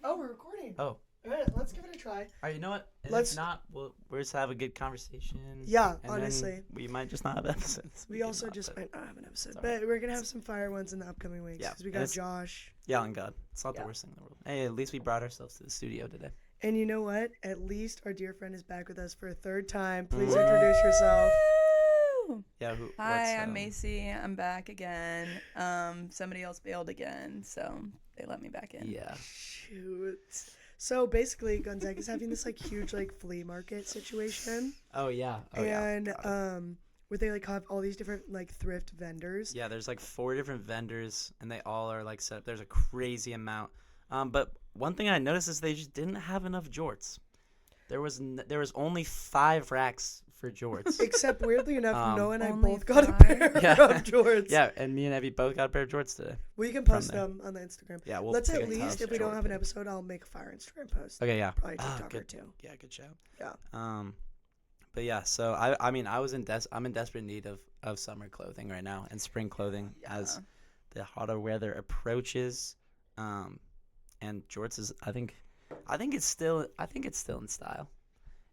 Oh, we're recording. Oh. All right, let's give it a try. All right, you know what? And Let's- if not, we'll just have a good conversation. Yeah, and honestly. then we might just not have episodes. We also just might not have an episode. It's But alright. we're going to have some fire ones in the upcoming weeks. Yeah, Because we and got it's- Josh. Yeah, on God. It's not Yeah. the worst thing in the world. Hey, at least we brought ourselves to the studio today. And you know what? At least our dear friend is back with us for a third time. Please introduce yourself. Yeah, Hi, I'm Macy. I'm back again. Somebody else bailed again, so they let me back in. Yeah. Shoot. So basically, Gonzaga's having this like huge like flea market situation. Oh, yeah. And where they like have all these different like thrift vendors. Yeah, there's like 4 different vendors, and they all are like set up. There's a crazy amount. But one thing I noticed is they just didn't have enough jorts. There was only 5 racks for jorts. Except weirdly enough, Noah and I only both got a 5? pair Yeah. of jorts. Yeah, and me and Evie both got a pair of jorts today. We can From post there. them on the Instagram. Yeah, we'll Let's take at a least, top if we don't jort have an pic. episode, I'll make a fire Instagram post. Okay, yeah. Probably TikTok or good. two. Yeah, good shout. Yeah. But yeah, so I'm in desperate need of summer clothing right now and spring clothing as the hotter weather approaches. And jorts is I think it's still in style.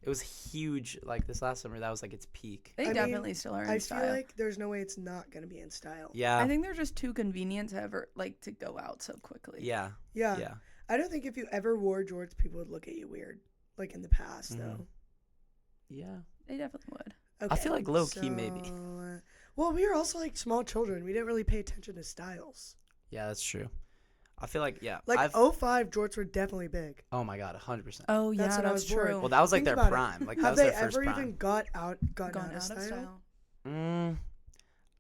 It was huge like this last summer. That was like its peak. They I mean, definitely still are in I style. feel like there's no way it's not going to be in style. Yeah. I think they're just too convenient to ever to go out so quickly. Yeah. Yeah. Yeah. I don't think if you ever wore jorts, people would look at you weird. Like in the past, though. Yeah. They definitely would. Okay, I feel like low key maybe. Well, we were also like small children. We didn't really pay attention to styles. Yeah, that's true. I feel like Like 05 jorts were definitely big. Oh my god, 100%. Oh That's yeah, when I that's was born. true. Well, that was like Think their about it. prime. Like that Have was they their first ever prime. even gotten out Gone of style?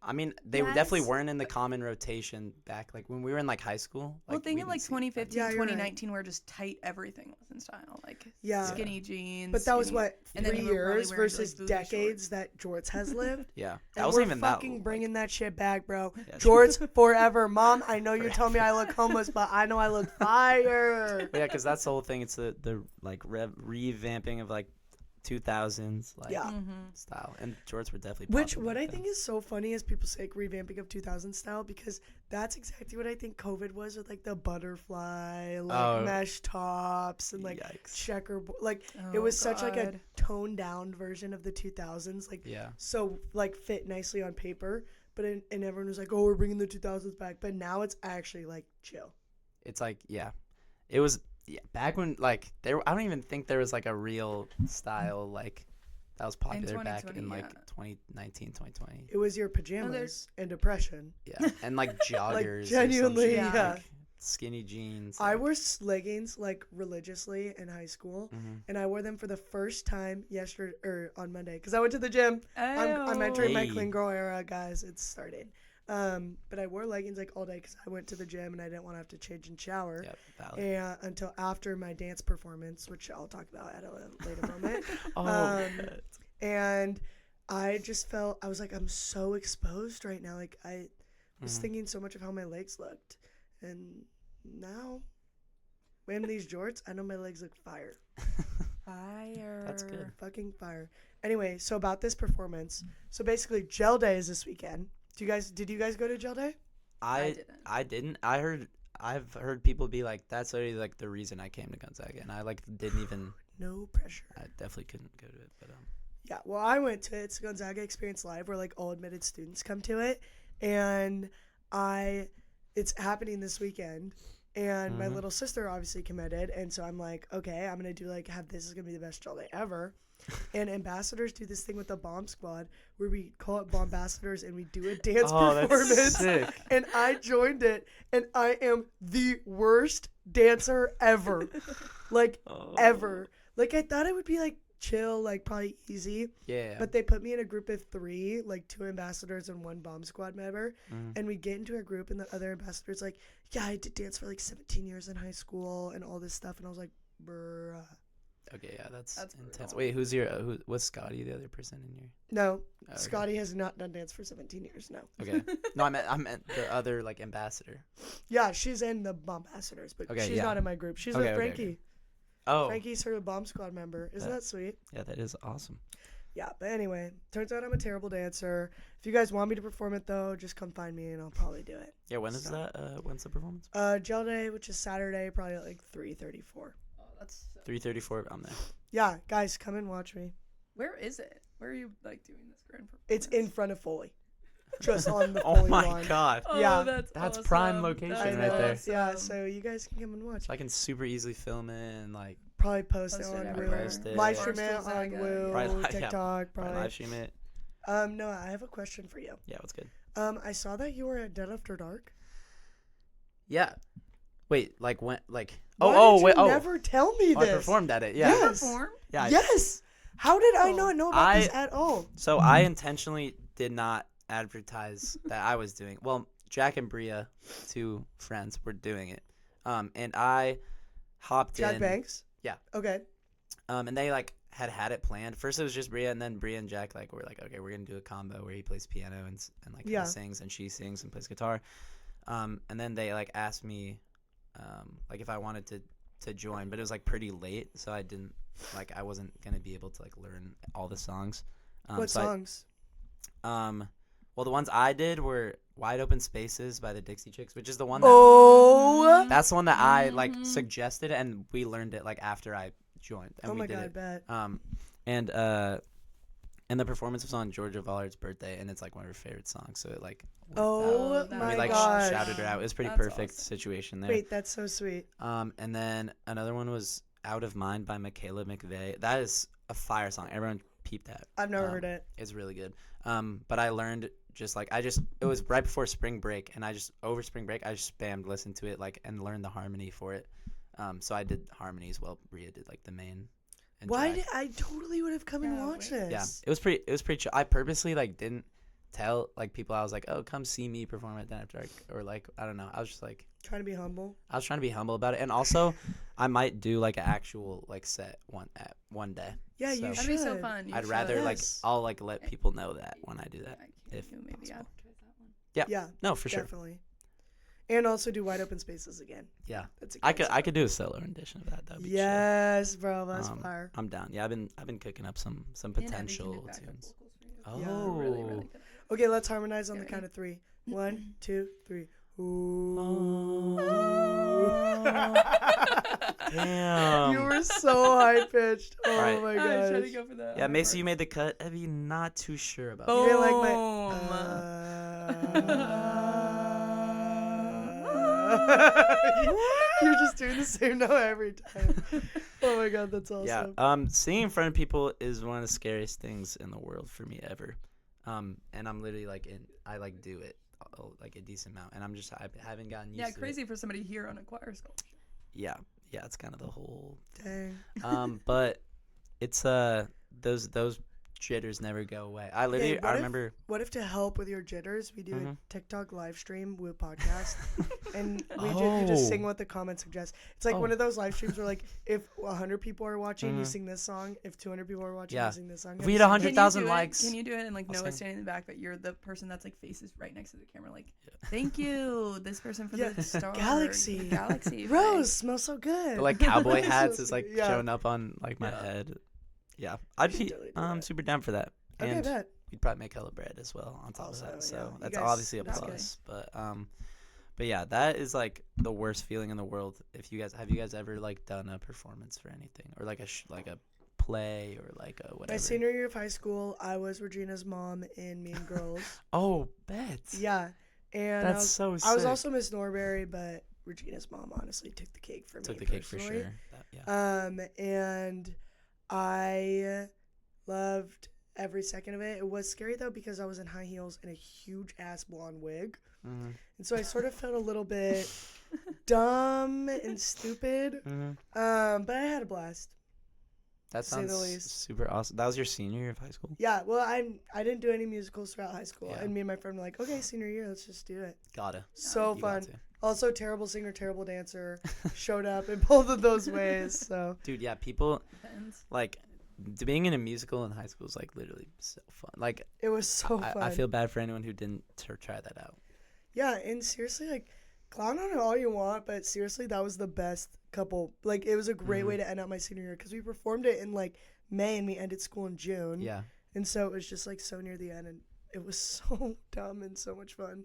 I mean, they Yes. definitely weren't in the common rotation back like when we were in like high school. Well, we think of didn't like see 2015, Yeah, you're right. 2019, where just tight everything was in style, like Yeah. skinny jeans. But that was skinny- what, and then 3 you were probably years wearing, like, versus booty decades that jorts has lived. Yeah, that And wasn't we're even fucking that. bringing that shit back, bro. Yeah, Jorts forever. Mom, I know you tell me I look homeless, but I know I look fire. Yeah, because that's the whole thing. It's the like revamping of like 2000s like Yeah. style, and jorts were definitely. Which, popping what back I then. think is so funny is people say revamping of 2000 style because that's exactly what I think COVID was with like the butterfly, like mesh tops and like Yikes. checkerboard. Like Oh, it was such like a God. toned down version of the 2000s. Like Yeah. so like fit nicely on paper, but and everyone was like, oh, we're bringing the 2000s back. But now it's actually like chill. It's like it was back when like I don't even think there was like a real style like that was popular back 2020, in like yeah. 2019, 2020. It was your pajamas and depression. Yeah, and like joggers. or some genuinely, shit, yeah. like, skinny jeans. I like- wore leggings like religiously in high school, and I wore them for the first time yesterday or on Monday because I went to the gym. I'm entering my Hey. clean girl era, guys. It's started. But I wore leggings like all day because I went to the gym and I didn't want to have to change and shower. Yeah, valid. And until after my dance performance, which I'll talk about at a later moment. God. And I just felt I was like I'm so exposed right now. Like I was thinking so much of how my legs looked, and now wearing these jorts, I know my legs look fire. Fire. That's good. Fucking fire. Anyway, so about this performance. So basically, Gel Day is this weekend. Did you guys go to Gel Day? I didn't. I've heard people be like, that's literally like the reason I came to Gonzaga, and I like didn't even. No pressure. I definitely couldn't go to it, but Yeah, well, I went to it. It's Gonzaga Experience Live, where like all admitted students come to it, and it's happening this weekend. And my little sister obviously committed, and so I'm like, okay, I'm gonna do this is gonna be the best Gel Day ever. And ambassadors do this thing with the Bomb Squad where we call it Bombassadors and we do a dance performance. That's sick. And I joined it, and I am the worst dancer ever, ever. Like I thought it would be like chill, like probably easy. Yeah. But they put me in a group of 3, like 2 ambassadors and 1 Bomb Squad member. And we get into a group, and the other ambassador's like, yeah, I did dance for like 17 years in high school and all this stuff. And I was like, bruh. Okay, yeah, that's intense. brutal. Wait, was Scotty the other person in your? No, okay. Scotty has not done dance for 17 years, no. Okay. No, I meant the other like ambassador. Yeah, she's in the Bombassadors, but Okay, she's yeah. not in my group. She's Okay, with okay, Frankie. okay. Oh. Frankie's her Bomb Squad member. Isn't that sweet? Yeah, that is awesome. Yeah, but anyway, turns out I'm a terrible dancer. If you guys want me to perform it though, just come find me and I'll probably do it. Yeah, when is that? When's the performance? Gel Day, which is Saturday, probably at like 3:34. Oh, that's so 3:34. I'm there. Yeah, guys, come and watch me. Where is it? Where are you like doing this grand performance? It's in front of Foley. Just on the Oh Foley my lawn. god. Oh, Yeah. that's That's prime awesome. location That's right there. Yeah, awesome. so you guys can come and watch. I can super easily film it and like Probably post it Post it on everywhere. Woo. Post it. Live stream it Barstool on Zaga, Woo, yeah. Probably, TikTok, probably probably. live stream it. No, I have a question for you. Yeah, what's good? I saw that you were at Dead After Dark. Yeah. Wait, like when? Like Why did wait, you never tell me Oh, I this? performed at it. Yeah. Yes. Perform? Yeah. Yes. How did I not know about this I- at all? So I intentionally did not advertise that I was doing. Well, Jack and Bria, 2 friends, were doing it. And I hopped Jack in. Banks? Yeah. Okay. And they like had it planned. First it was just Bria, and then Bria and Jack like were like, okay, we're gonna do a combo where he plays piano and like Yeah. kinda sings, and she sings and plays guitar. And then they like asked me, like if I wanted to join, but it was like pretty late, so I didn't like I wasn't gonna be able to like learn all the songs. What so songs? Well, the ones I did were "Wide Open Spaces" by the Dixie Chicks, which is the one that Oh. that's the one that I like Mhm. suggested, and we learned it like after I joined, and Oh we my did god, it. bet. And the performance was on Georgia Vollard's birthday, and it's like one of her favorite songs, so it like worked out. Oh that And my we like gosh. shouted her out. It was pretty That's perfect awesome. situation there. Wait, that's so sweet. And then another one was "Out of Mind" by Michaela McVeigh. That is a fire song. Everyone peeped that. I've never heard it. It's really good. But I learned just like it was right before spring break, and over spring break I just spammed listened to it like and learned the harmony for it. So I did harmonies while Bria did like the main. And Why Jack. did I totally would have come and Yeah, watched wait. this? Yeah, it was pretty chill. I purposely like didn't tell like people. I was like, oh, come see me perform at Dead After Dark, or like I don't know. I was just like Trying to be humble. I was trying to be humble about it, and also I might do like an actual like set one day. Yeah, So- you That'd be so should. fun. You I'd should. rather like Yes. I'll like let people know that when I do that. Can if you maybe possible. advertise that one? Yeah, No, for sure. definitely. And also do Wide Open Spaces again. Yeah, That's a I great could do a solo rendition of that. That'd be chill. Yes, bro, that's Um, fire. I'm down. Yeah, I've been cooking up some And Abby can potential do backup tunes. vocals for you. Oh, Yeah. Really, really good. Okay, let's harmonize on Okay, the count ready? of 3. 1, 2, 3. Ooh. Damn. You were so high pitched. Oh Alright. my I was trying to gosh. go for that. Yeah, Macy, you made the cut. Evie, not too sure about You that. didn't like Boom. You're just doing the same note every time. Oh my god, that's awesome. Yeah. Singing in front of people is one of the scariest things in the world for me ever. And I'm literally like I like do it like a decent amount, and I haven't gotten used Yeah, to crazy it. for somebody here on a choir scholarship. Yeah, it's kind of the whole. Dang. But it's those jitters never go away. I literally what I if- remember. What if to help with your jitters, we do Mhm. a TikTok live stream with podcast, and you just sing Oh. what the comments suggest. It's like Oh. one of those live streams where like if 100 people are watching, you Mhm. sing this song. If 200 people are watching, Yeah. you sing this song. If we Have had you 100 seen Can you 100,000 do it- likes, Can you do it and like I'll Noah sing. standing in the back, but you're the person that's like faces right next to the camera, like, thank you, this person for Yeah. the star. Galaxy. the Galaxy. it? Rose smells so good. the, like cowboy So hats is sweet. like Yeah. showing up on like my Yeah. head. Yeah, I'd We should be totally do that. super down for that. Okay, And bet. we'd probably make hella bread as well on top Also, of that. yeah. So You that's guys- obviously a that's good. plus. But yeah, that is like the worst feeling in the world. If you guys ever like done a performance for anything, or like a play, or like a whatever? My senior year of high school, I was Regina's mom in Mean Girls. Oh, bet. Yeah, and That's so sick. I was also Miss Norbury, but Regina's mom honestly took the cake for took me. the cake for personally. sure. Yeah. And I loved every second of it. It was scary though because I was in high heels and a huge ass blonde wig, Mhm. and so I sort of felt a little bit dumb and stupid. Mhm. But I had a blast. That to say the sounds least. super awesome. That was your senior year of high school. Yeah, well, I didn't do any musicals throughout high school, Yeah. and me and my friend were like, okay, senior year, let's just do it. Gotta. So You fun. got to. Also, terrible singer, terrible dancer. Showed up in both of those ways. So Dude, yeah, people Depends. like being in a musical in high school is like literally so fun. Like it was so fun. I feel bad for anyone who didn't try that out. Yeah, and seriously, like, clown on it all you want, but seriously, that was the best couple. Like, it was a great way to end out my senior year because we performed it in like May and we ended school in June. Yeah. And so it was just like so near the end, and it was so dumb and so much fun.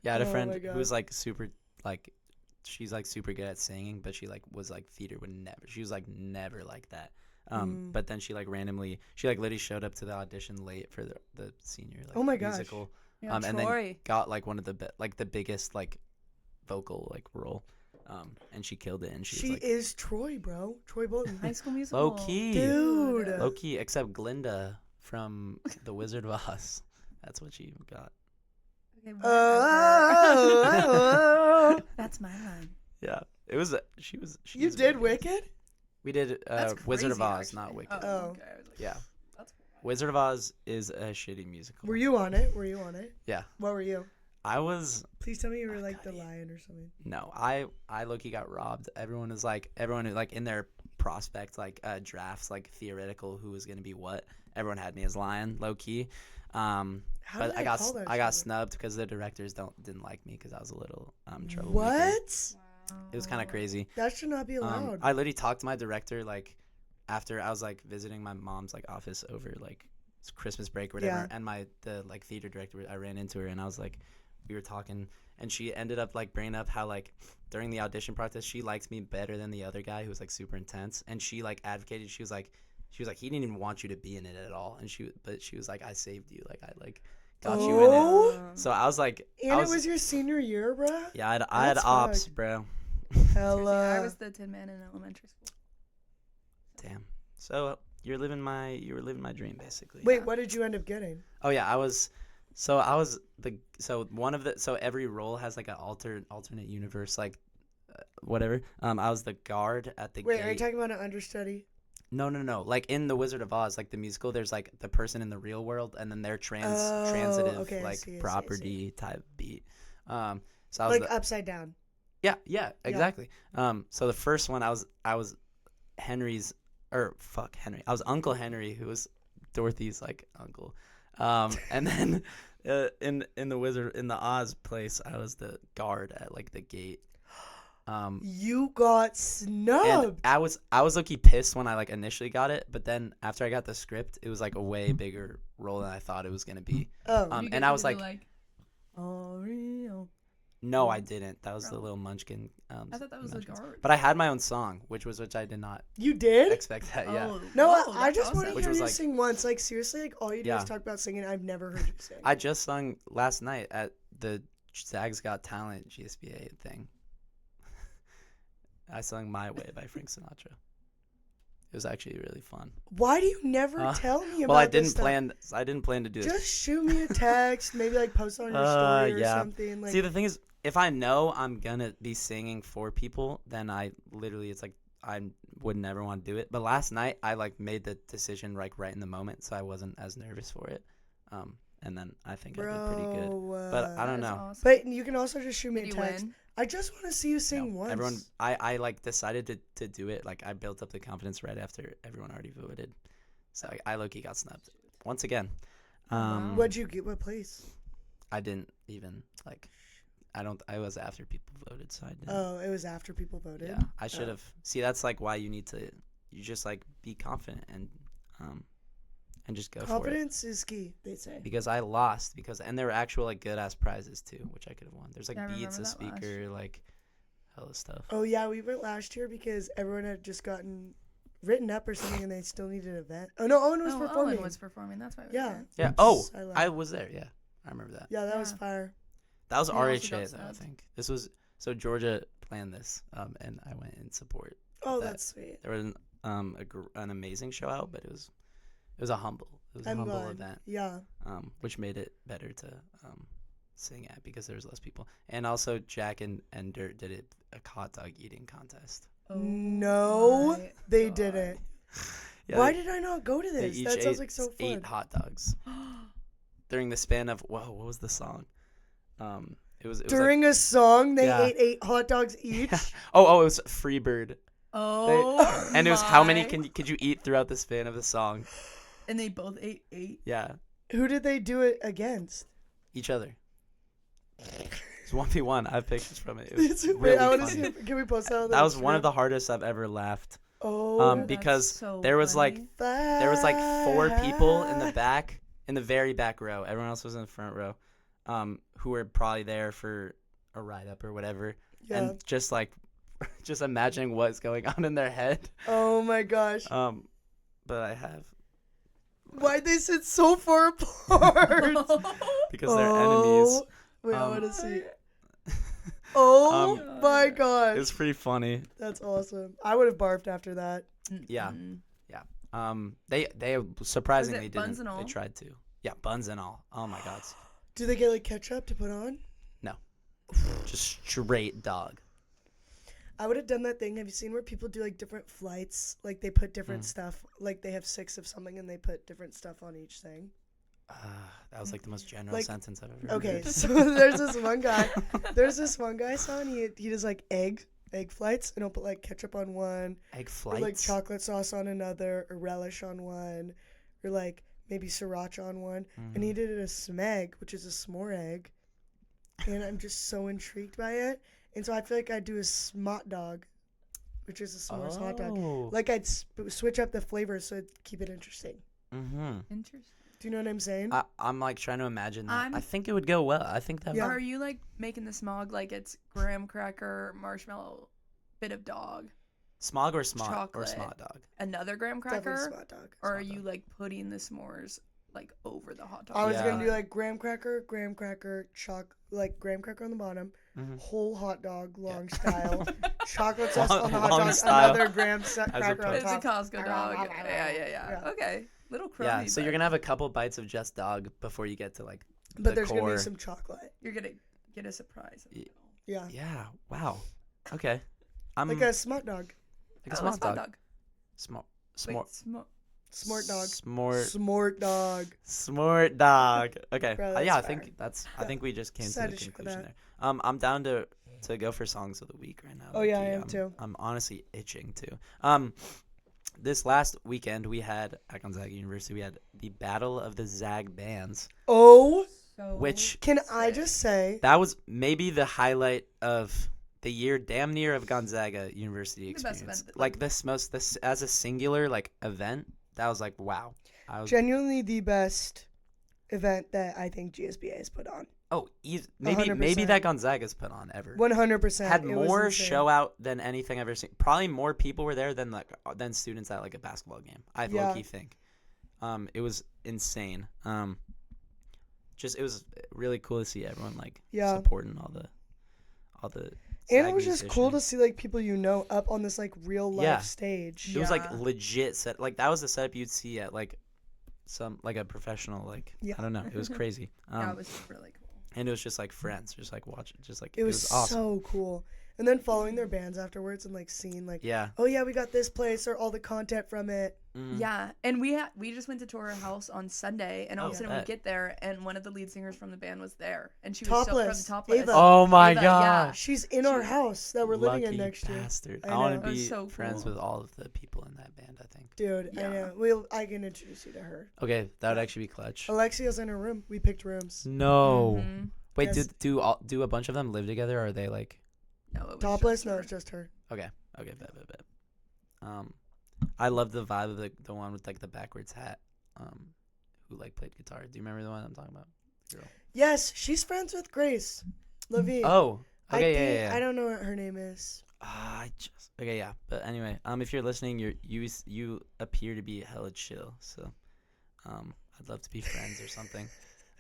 Yeah, I had a Oh friend my who God. was like super like she's like super good at singing, but she like was like theater would never. She was like never like that. But then she like randomly she like literally showed up to the audition late for the senior like Oh my gosh. musical. Yeah, And then Troy. got like one of the like the biggest like vocal like role. And she killed it, and she She was like is Troy, bro. Troy Bolton. High School Musical. low key. Dude. Low key, except Glinda from The Wizard of Oz. That's what she got. Okay, Oh. That's my line. Yeah, it was. She was. She You was did really good. Wicked? We did That's Wizard of crazy, Oz, actually. not Wicked. Oh, Oh. okay. I was like, Yeah, that's Wizard of Oz is a shitty musical. Were you on it? Yeah, What were you? I was. Please tell me you were like the God, yeah. lion or something. No, I low-key got robbed. Everyone who like in their prospect like drafts like theoretical who was gonna be what. Everyone had me as lion, low key. How But did I got call that I got shit? snubbed because the directors didn't like me because I was a little troublemaker. What? It was kind of crazy. That should not be allowed. I literally talked to my director like after I was like visiting my mom's like office over like Christmas break or whatever, Yeah. and the like theater director, I ran into her and I was like, we were talking, and she ended up like bringing up how like during the audition process she liked me better than the other guy who was like super intense, and she like advocated. She was like he didn't even want you to be in it at all, and she was like, I saved you, like I like got you in it. Oh. So I was like, And it was your senior year, bruh? yeah, I had That's ops, fucked. bro. Hella. I was the Tin Man in elementary school. Damn. So you were living my dream basically. Wait, what did you end up getting? Oh yeah, so every role has like an alternate universe like whatever. I was the guard at the Wait, gate. are you talking about an understudy? No. Like in the Wizard of Oz, like the musical, there's like the person in the real world and then their transitive okay, I like see. property type beat. So I was Like upside down. yeah, exactly. So the first one I was Henry's Henry. I was Uncle Henry, who was Dorothy's like uncle. And then in the Oz place, I was the guard at like the gate. You got And snubbed. I was low-key pissed when I like initially got it, but then after I got the script, it was like a way bigger role than I thought it was gonna be. Oh. You And get I to was do, like, Oreo. no, I didn't. That was the Bro. little Munchkin. I thought that was the Munchkins. guard. But I had my own song, which I did not You did? expect that. Yeah. Oh, No, whoa, I that's just want to awesome. Which hear was you like- sing once. Like, seriously, like, all you do Yeah. is talk about singing. I've never heard you sing. I just sung last night at the Zags Got Talent GSBA thing. I sung My Way by Frank Sinatra. It was actually really fun. Why do you never tell me about Well, I this didn't stuff? plan to do this. Just shoot me a text, maybe like post on your story or yeah. something. Like, See, the thing is, if I know I'm gonna be singing for people, then I literally, it's like I would never want to do it. But last night, I like made the decision like right in the moment, so I wasn't as nervous for it. And then I think I did pretty good. But I don't That is know. awesome. But you can also just shoot me Did a you text. win? I just want to see you sing No, once. everyone, I like decided to do it. Like I built up the confidence right after everyone already voted. So I low-key got snubbed once again. Wow. What'd you get? What place? I didn't even like. I was after people voted, so I didn't. Oh, it was after people voted. Yeah, I should have. See, that's like why you just like be confident and just go Confidence is key, they say. for it. Because I lost and there were actual like good ass prizes too, which I could have won. There's like Yeah, I beats, a remember that last speaker, year. like hella stuff. Oh yeah, we went last year because everyone had just gotten written up or something, and they still needed an event. Oh no, Owen was performing. Owen was performing. That's why. Yeah. Yeah. Oops, Oh, I lied. I was there. Yeah, I remember that. Yeah, that was Yeah. fire. That was Yeah, I also RHA got though. I snubbed. think this was so Georgia planned this, and I went in support. Oh, that. that's sweet. There was an amazing show out, but it was a humble I'm humble glad. event. Yeah. Which made it better to sing at because there was less people. And also Jack and Dirt did a hot dog eating contest. Oh No, my they God. didn't. Yeah, Why they- did I not go to they this? each That sounds ate like so fun. 8 hot dogs during the span of what was the song? It was During a song, they Yeah. ate 8 hot dogs each. like, it was Freebird. Oh. And it was how many my. could you eat throughout the span of the song? And they both ate 8. Yeah, Who did they do it against? each other. It's 1v1. I have pictures from it. It was Wait, really I want to funny. see. Can we post that? That was one of the hardest I've ever laughed Oh, because so there was like funny. there was like 4 people in the back, in the very back row. Everyone else was in the front row, who were probably there for a ride up or whatever, Yeah. and just like, just imagining what's going on in their head. Oh my gosh. But I have Why'd they sit so far apart? because they're enemies. Wait, I Um, want to see. Oh my It gosh. was pretty funny. That's awesome. I would have barfed after that. Yeah. Mm-mm. They surprisingly buns didn't. and They all? tried to. Yeah, buns and all. Oh my god. Do they get like ketchup to put on? Just straight dog. I would have done that thing. Have you seen where people do like different flights? Like they put different stuff. Like they have 6 of something and they put different stuff on each thing. That was like the most general Like, sentence I've ever Okay, heard. so there's this one guy. There's this one guy I saw, and he does like egg flights, and he'll put like ketchup on one, Egg or flights. like chocolate sauce on another, or relish on one, or like maybe sriracha on one. And he did it a smeg, which is a s'more egg. And I'm just so intrigued by it. And so I feel like I'd do a smot dog, which is a s'mores hot dog. Like I'd switch up the flavors so it'd keep it interesting. Interesting. Do you know what I'm saying? I'm like trying to imagine that. I'm- I think it would go well. I think that. Yeah. Are you like making the smog like it's graham cracker, marshmallow, bit of dog, Smog or smot or Chocolate. smot dog. another graham Definitely cracker, smot dog. or are Smot you dog. like putting the s'mores like over the hot dog? I was Yeah. gonna do like graham cracker, like graham cracker on the bottom, whole hot dog, long style, chocolate sauce on the hot Long dog, style. another graham cracker on It's a top. Costco dog. Yeah. Okay, little crummy. Yeah. So you're gonna have a couple bites of just dog before you get to like. But the there's gonna core. be some chocolate. you're gonna get a surprise. Y- Yeah, Yeah. Wow. Okay. I'm like a smart dog, like a Oh, smart dog. Smart. Wait, Smart. smart dog, Smart. smart dog. Smart dog. Okay. Bro, Yeah, I that's think that's. I think we just came to the Decided to shoot conclusion that. there. I'm down to go for songs of the week right now. Oh, yeah, I low-key. am too. I'm honestly itching to. This last weekend we had at Gonzaga University we had the Battle of the Zag Bands, Oh, So which can I just say? that was maybe the highlight of the year, damn near, of Gonzaga University The best experience. event, Like this as a singular like event. That was like wow. I was Genuinely the best event that I think GSBA has put on. maybe 100%. that Gonzaga's put on ever. 100%. Had It was more insane. show out than anything I've ever seen. Probably more people were there than students at like a basketball game. I Yeah. low-key think. It was insane. It was really cool to see everyone like Yeah. supporting all the. And it SAG was just cool to musicians. see like people you know up on this like real life Yeah. stage. It was like Yeah. legit set. Like that was the setup you'd see at like some like a professional like Yeah. I don't know. It was crazy. that was really cool. And it was just like friends, just like watching, just like It was awesome. so cool. And then following their bands afterwards and like seeing like, Yeah. oh yeah, we got this place or all the content from it. Mhm. Yeah, and we just went to tour her house on Sunday, and all of Oh, a sudden we bet. get there, and one of the lead singers from the band was there, and she was Topless. from Topless. Ava. Oh my Ava, gosh. She's in our house that we're living in Lucky next year. bastard. I I want know. to That be was so friends cool. with all of the people in that band, I think. Dude, I Yeah. know. I can introduce you to her. Okay, that would actually be clutch. Alexia's in her room. We picked rooms. No. Mhm. Wait, Yes. do a bunch of them live together or are they like No, it was Topless? just No, her. it's just her. okay, bet. I love the vibe of the one with like the backwards hat. Who like played guitar. Do you remember the one I'm talking about? Girl. Yes, she's friends with Grace Levine. Oh, I okay, think, yeah. I don't know what her name is. Okay, yeah. But anyway, if you're listening, you appear to be hella chill. So, I'd love to be friends or something.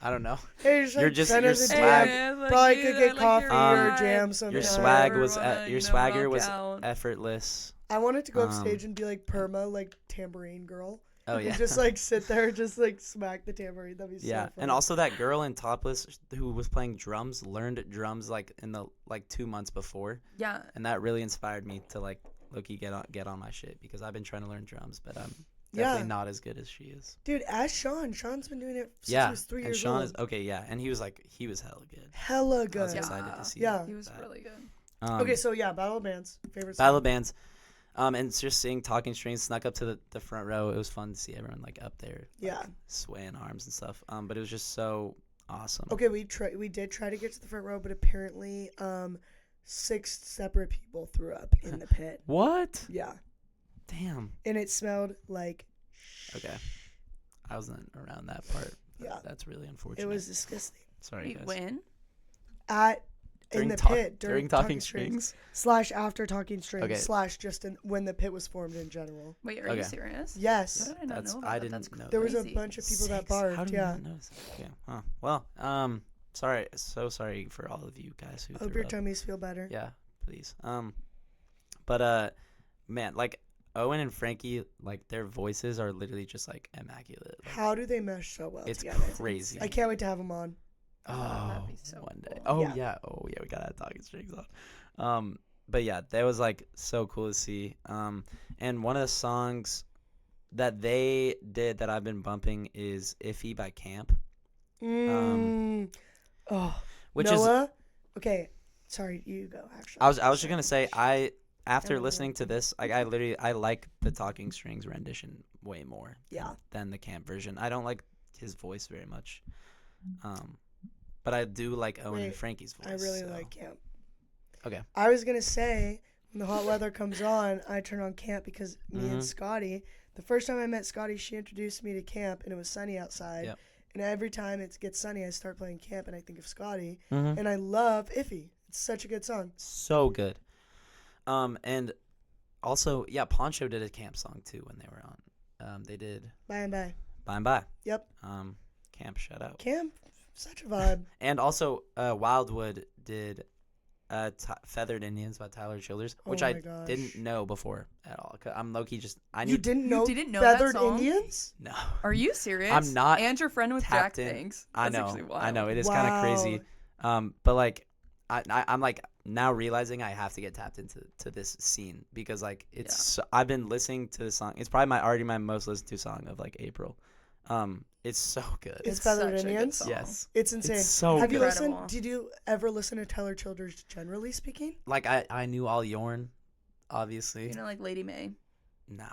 I don't know. Hey, just, You're like, just- send your us a swag- DM. I like Probably you, could I get like coffee your or vibe. jam sometime. Your swag Never was wanna, your you know, swagger rock was out. effortless. I wanted to go up Um, stage and be like perma, like tambourine girl. Oh And yeah. just like sit there, just like smack the tambourine. That'd be so Yeah, fun. and also that girl in Topless who was playing drums learned drums like in the 2 months before, Yeah, and that really inspired me to like low-key get on my shit because I've been trying to learn drums, but I'm Yeah. definitely not as good as she is. Dude, ask Sean. Sean's been doing it since he Yeah, was 3 and years Sean old. is okay. Yeah, and he was hella good. Hella I was good. excited to see. Yeah. he was that. really good. Okay, so yeah, Battle of Bands. Favorite Battle song. of Bands. And just seeing Talking Strings snuck up to the front row. It was fun to see everyone like up there, like, Yeah. swaying arms and stuff. But it was just so awesome. Okay, we did try to get to the front row, but apparently 6 separate people threw up in the pit. What? Yeah. Damn. and it smelled like. Okay. I wasn't around that part. Yeah. That's really unfortunate. It was disgusting. Sorry, Wait, guys. when? In the Talk- pit during Talking Strings. / after Talking Strings Okay. / just when the pit was formed in general. Wait, are Okay. you serious? Yes. How did I not know about I that? didn't That's know There was a crazy. bunch of people that 6? How barfed. did Yeah. I not notice that? Okay. Huh. Well, sorry. So sorry for all of you guys who Hope threw your up. tummies feel better. Yeah, please. But man, like Owen and Frankie, like their voices are literally just like immaculate. Like, How do they mesh so well it's together? crazy. I can't wait to have them on. that'd Oh, be so one day. cool. Oh Yeah. yeah. Oh yeah. We gotta have Talking Strings on. But yeah, that was like so cool to see. And one of the songs that they did that I've been bumping is "Iffy" by Camp, which is Noah? Okay. Sorry, you go, actually. I was just gonna say after Oh, listening to this, like I like the Talking Strings rendition way more Yeah. than the Camp version. I don't like his voice very much. But I do like Owen and Wait, Frankie's voice. I really so. like Camp. Okay. I was going to say, when the hot weather comes on, I turn on Camp because me and Scotty, the first time I met Scotty, she introduced me to Camp, and it was sunny outside. Yep. And every time it gets sunny, I start playing Camp, and I think of Scotty. Mhm. And I love Iffy. It's such a good song. So good. And also, yeah, Poncho did a Camp song too when they were on. They did Bye and bye. Bye and Bye. Yep. Camp, shout out. Camp, such a vibe. And also, Wildwood did Feathered Indians by Tyler Childers, which Oh I my gosh. didn't know before at all. 'Cause I'm low-key just, I You need, didn't know, didn't know that Feathered song? Indians? no. Are you serious? I'm not And your friend with Jack tapped in. thinks. I That's know, actually wild. I know, it is kind of Wow. crazy. But like, I'm like now realizing I have to get tapped into this scene because like I've been listening to the song. It's probably already my most listened to song of like April. It's so good. It's Feathered such a good Indians? song. Yes, It's insane. it's so Have good. you listened? Incredible. Did you ever listen to Tyler Childers, generally speaking? Like I knew all Yorn, obviously. You know, like Lady May. Nah,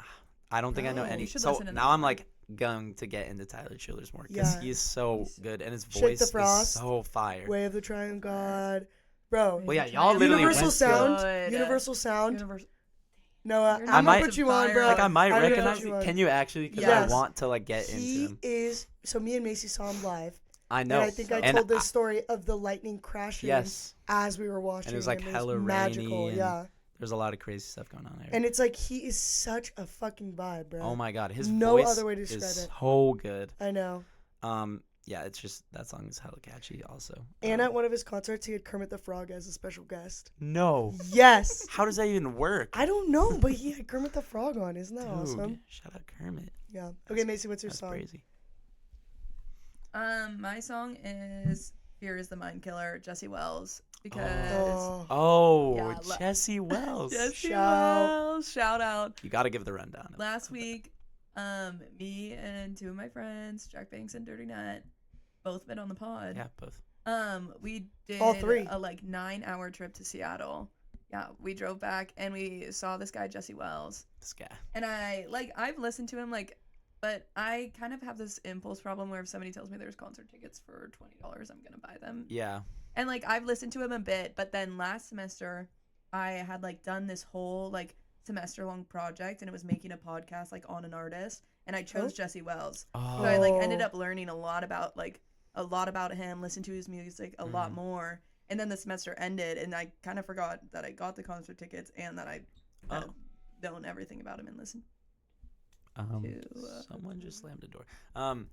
I don't think I know No. any. You should So listen to now that I'm one. like going to get into Tyler Childers more because Yeah. he's so good and his Shake the voice is Frost, so fire. Way of the Triune God. Bro. Well, yeah, y'all literally Universal went Sound. Good. Universal Sound. Universal. Noah, You're I'm not gonna put you on, bro. Like I might I'm gonna recognize put you it. on. Can you actually? Because Yes. I want to like get into He him. is. So me and Macy saw him live. I know. And I think I And told this story of the lightning crashing Yes. as we were watching. And it was like hella magical. rainy. And Yeah. there's a lot of crazy stuff going on there. And it's like he is such a fucking vibe, bro. Oh my god, his No voice other way to describe is it. so good. I know. Yeah, it's just that song is hella catchy. Also. And at one of his concerts, he had Kermit the Frog as a special guest. No. Yes. How does that even work? I don't know, but he had Kermit the Frog on. Isn't that Dude, awesome? shout out Kermit. Yeah. Okay, Macy, what's your That's song? crazy. My song is "Fear Is the Mind Killer," Jesse Wells, because Oh, Oh, Yeah, Jesse Wells. Jesse Shout. Wells, shout out. You got to give the rundown. Last week, me and two of my friends, Jack Banks and Dirty Nut, both been on the pod. Yeah, both. We did All three. a like 9-hour trip to Seattle. Yeah, we drove back and we saw this guy Jesse Wells, This guy. and I've listened to him but I kind of have this impulse problem where if somebody tells me there's concert tickets for $20, I'm gonna buy them. Yeah. And like I've listened to him a bit, but then last semester I had like done this whole like semester long project and it was making a podcast like on an artist, and I chose Jesse Wells. Oh. So I like ended up learning a lot about him, listened to his music a lot more. And then the semester ended and I kind of forgot that I got the concert tickets and that I known everything about him and listened Someone just slammed a door. one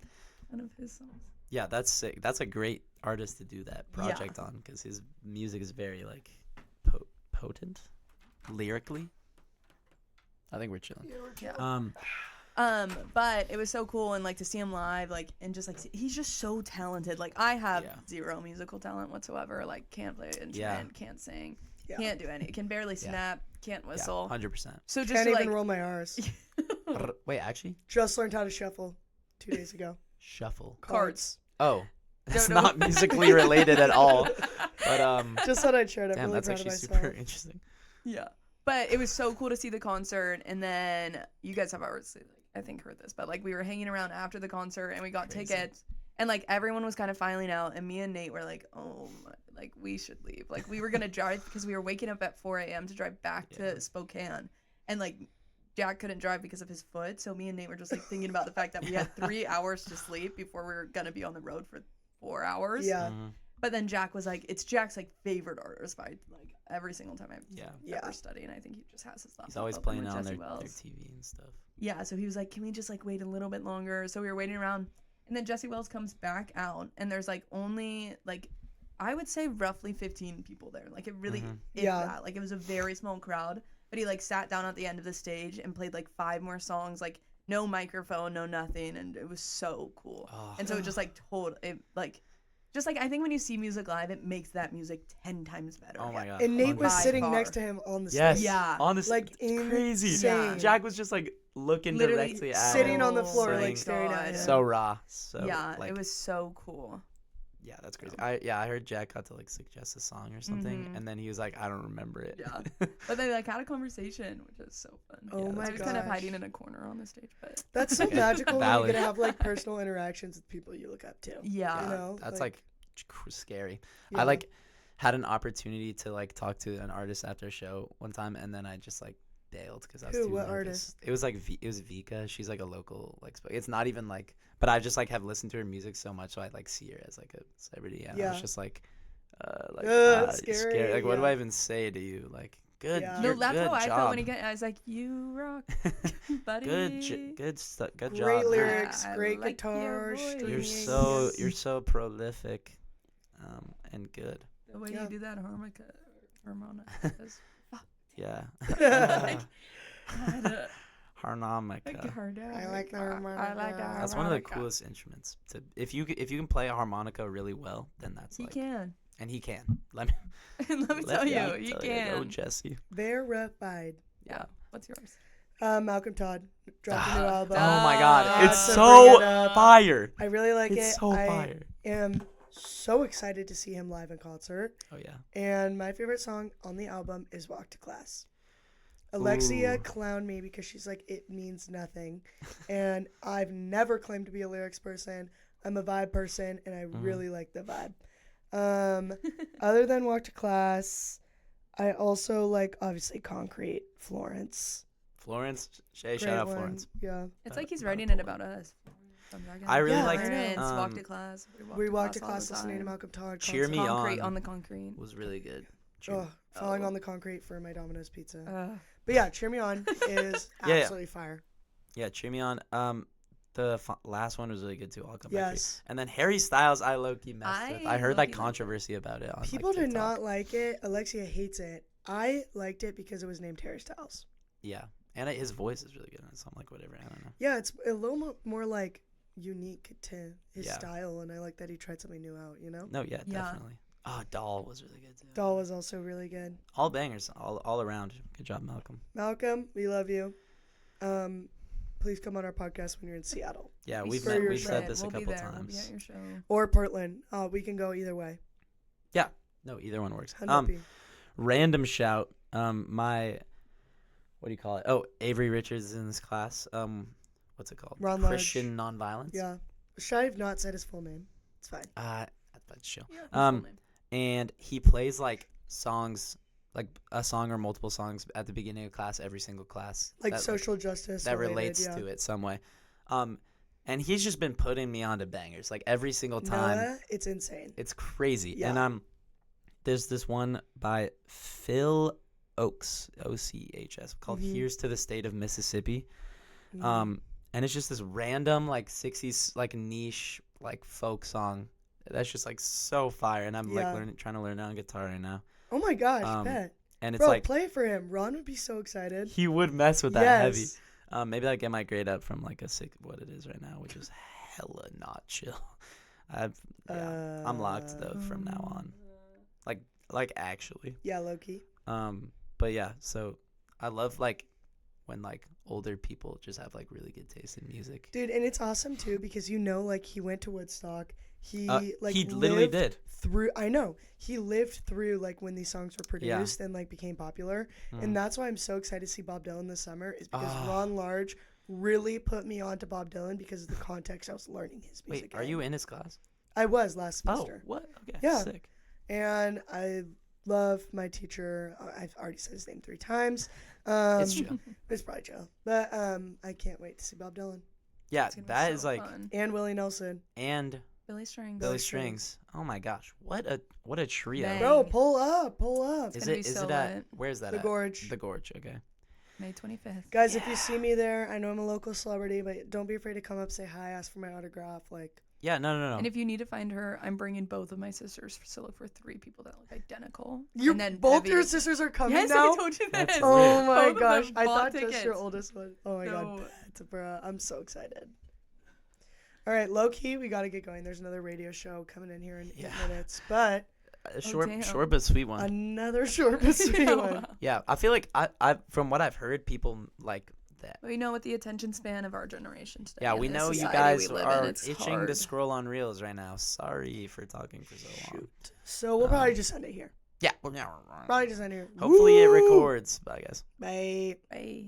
of his songs. Yeah, that's sick. That's a great artist to do that project on because his music is very like potent, lyrically. I think we're chilling. Yeah. But it was so cool and like to see him live, like, and just like he's just so talented. Like I have zero musical talent whatsoever. Like can't play an instrument, can't sing, can't do any, can barely snap, can't whistle. 100%. So just can't to, even roll my R's. Wait, actually, Just learned how to shuffle 2 days ago. shuffle. cards. Oh, that's No. not musically related at all. But Just thought I'd share it. I'm damn, really that's proud actually of myself. super interesting. Yeah. But it was so cool to see the concert, and then you guys have already, I think, heard this, but like we were hanging around after the concert, and we got tickets, and like everyone was kind of filing out, and me and Nate were like, oh, like we should leave. Like we were gonna drive because we were waking up at 4 a.m. to drive back to Spokane, and like Jack couldn't drive because of his foot, so me and Nate were just like thinking about the fact that we had 3 hours to sleep before we were gonna be on the road for 4 hours. Yeah. But then Jack was like, it's Jack's like favorite artist by like every single time I've ever studied, and I think he just has his laptop. He's always open playing with on Jesse their Wells. TV and stuff. Yeah, so he was like, can we just like wait a little bit longer? So we were waiting around, and then Jesse Wells comes back out, and there's like only like, I would say roughly 15 people there. Like it really, like it was a very small crowd. But he like sat down at the end of the stage and played like 5 more songs, like no microphone, no nothing, and it was so cool. And so it just like just like I think when you see music live, it makes that music 10 times better. Oh my god! And Nate was By sitting far. next to him on the Yes. stage. Yeah. Honestly, Like it's crazy. insane. Jack was just like looking Literally directly at sitting him, on the floor, sitting- like staring at him. so raw. So Yeah, like, it was so cool. Yeah, that's crazy. I heard Jack got to like suggest a song or something, and then he was like, I don't remember it. Yeah. But they like had a conversation, which is so fun. Oh my I was kind of gosh. hiding in a corner on the stage, but That's so magical when you Valid. get to have like personal interactions with people you look up to. yeah. You know? That's like scary. Yeah. I like had an opportunity to like talk to an artist after a show one time, and then I just like bailed because I was Who? too What nervous. artist? It was like it was Vika. She's like a local like. It's not even like, but I just like have listened to her music so much, so I like see her as like a celebrity. And I Yeah. was just like, Scary, scared. Like, what do yeah. I even say to you? Like, good. Yeah. No, you're that's good how I job. felt when he got. I was like, "You rock, buddy." good job. Great lyrics, I great like guitar your voice. strings. You're so prolific, and good. The way Yeah. you do that harmonica. Is Yeah. harmonica. Harmonica. I like the harmonica. I like the That's one of the harmonica. coolest instruments. If you can play a harmonica really well, then that's He like, can. and he can. Let me Let me let tell me you, tell he you. can. Oh, Jesse. Verified. Yeah. What's yours? Malcolm Todd dropped a new album. Oh my God, it's So so bring it up. fire. I really like it. It's so I fire. am so excited to see him live in concert. Oh yeah. And my favorite song on the album is Walk to Class. Alexia Ooh. clowned me because she's like, it means nothing. And I've never claimed to be a lyrics person. I'm a vibe person, and I really like the vibe. Other than Walk to Class, I also like, obviously, Concrete, Florence. Florence. Shout Great out one. Florence. Yeah. It's like he's About writing a it poem. about us. I really Yeah, like I know. Walk to class. We walked to all the class listening to time. Malcolm Todd. Cheer Me Concrete On. on the concrete. Was really good. Oh, falling Oh. on the concrete for my Domino's pizza. Uh, But yeah, Cheer Me On is Yeah. absolutely fire. Yeah, Cheer Me On. The last one was really good too. I'll come back to it. Yes. And then Harry Styles, I low-key messed with. I heard like low-key liked it. controversy about it on People like, did TikTok. not like it. Alexia hates it. I liked it because it was named Harry Styles. Yeah, and his voice is really good in it, so I'm like, whatever. I don't know. Yeah, it's a little more like unique to his Yeah. style, and I like that he tried something new out, you know? No, yeah, Yeah. definitely. Oh, Doll was really good too. Doll was also really good. All bangers, all around. Good job, Malcolm. Malcolm, we love you. Please come on our podcast when you're in Seattle. Yeah, we we've For your said show. this a we'll couple be there. We'll be times. at your show. Or Portland. We can go either way. No, either one works. Hanupi. Random shout. My, what do you call it? Oh, Avery Richards is in this class. What's it called? Ron Large. Christian Nonviolence. Yeah. Should I have not said his full name? It's fine. That's chill. Yeah, And he plays like songs, like a song or multiple songs at the beginning of class, every single class. Like that, social justice. that related, relates yeah. to it some way. And he's just been putting me onto bangers like every single time. Noah, it's insane. It's crazy. Yeah. And there's this one by Phil Oaks, Ochs, called Mhm. "Here's to the State of Mississippi." Mhm. And it's just this random like 60s like niche like folk song that's just like so fire. And I'm Yeah. like trying to learn it on guitar right now. Oh my gosh, bet. And it's Bro, like play it for him. Ron would be so excited. he would mess with that Yes. heavy. Maybe I get my grade up from like a 6, what it is right now, which is hella not chill. I'm locked though from now on. Like actually. Yeah, Loki. But yeah, so I love like when like older people just have like really good taste in music. Dude, and it's awesome too because like he went to Woodstock. He he literally lived did. through. I know he lived through like when these songs were produced and like became popular, and that's why I'm so excited to see Bob Dylan this summer. Is because Ron Large really put me onto Bob Dylan because of the context I was learning his music. Wait, are you in his class? I was last semester. Oh, what? Okay, Yeah. sick. And I love my teacher. I've already said his name 3 times. It's chill. It's probably chill. But I can't wait to see Bob Dylan. Yeah, It's gonna be that so is like fun. And Willie Nelson. and Billy Strings. Billy Strings. Oh my gosh, what a trio! Dang. Bro, pull up. It's Is gonna it be is so it at lit. where's that The at? Gorge. The Gorge. Okay. May 25th. Guys, if you see me there, I know I'm a local celebrity, but don't be afraid to come up, say hi, ask for my autograph. Like, Yeah, no. And if you need to find her, I'm bringing both of my sisters. So look for 3 people that look identical. you and then both Evie. your sisters are coming Yes, now? I told you That's this. lit. Oh my Both of gosh. them I bought thought just your tickets. oldest one. Oh my god. No. That's bruh. I'm so excited. All right, low key, we got to get going. There's another radio show coming in here in 8 minutes. But A damn. short but sweet one. another short but sweet one. Yeah, I feel like I from what I've heard, people like that. We know what the attention span of our generation today. Yeah, in we this know you society guys we live are in, it's itching to hard. scroll on reels right now. Sorry for talking for so long. Shoot. So we'll probably just end it here. Yeah. Probably just end it here. Hopefully it Woo! records. Bye, guys. Bye. Bye.